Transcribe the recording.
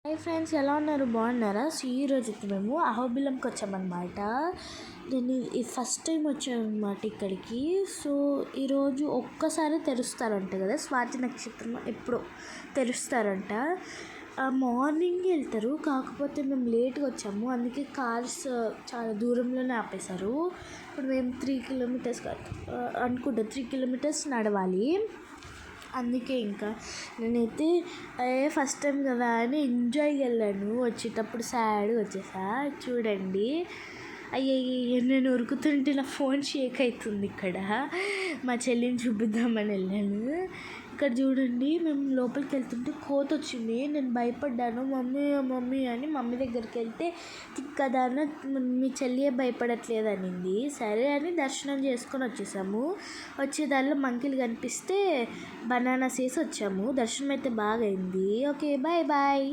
Hi friends, ఎలా ఉన్నారు? బాగున్నారా? సో ఈరోజు మేము అహోబిలంకి వచ్చామన్నమాట. నేను ఈ ఫస్ట్ టైం వచ్చామన్నమాట ఇక్కడికి. సో ఈరోజు ఒక్కసారి తెరుస్తారంట కదా, స్వాతి నక్షత్రం ఎప్పుడో తెరుస్తారంట. మార్నింగ్ వెళ్తారు, కాకపోతే మేము లేట్గా వచ్చాము, అందుకే కార్స్ చాలా దూరంలోనే ఆపేశారు. ఇప్పుడు మేము 3 కిలోమీటర్స్ అనుకుంటా 3 కిలోమీటర్స్ నడవాలి. అందుకే ఇంకా నేనైతే ఫస్ట్ టైం కదా అని ఎంజాయ్గా వెళ్ళాను. వచ్చేటప్పుడు సాడ్గా వచ్చేసా. చూడండి, అయ్యయ్య నేను ఉరుకుతుంటే నా ఫోన్ షేక్ అవుతుంది. ఇక్కడ మా చెల్లిని చూపిద్దామని వెళ్ళాను. ఇక్కడ చూడండి, మేము లోపలికి వెళ్తుంటే కోతి వచ్చింది. నేను భయపడ్డాను. మమ్మీ మమ్మీ అని మమ్మీ దగ్గరికి వెళ్తే తిక్కదాన మీ చెల్లియే భయపడట్లేదు అనింది. సరే అని దర్శనం చేసుకొని వచ్చేసాము. వచ్చేదారిలో మంకీలు కనిపిస్తే బనానాస్ వేసి వచ్చాము. దర్శనం అయితే బాగా అయింది. Okay, bye bye.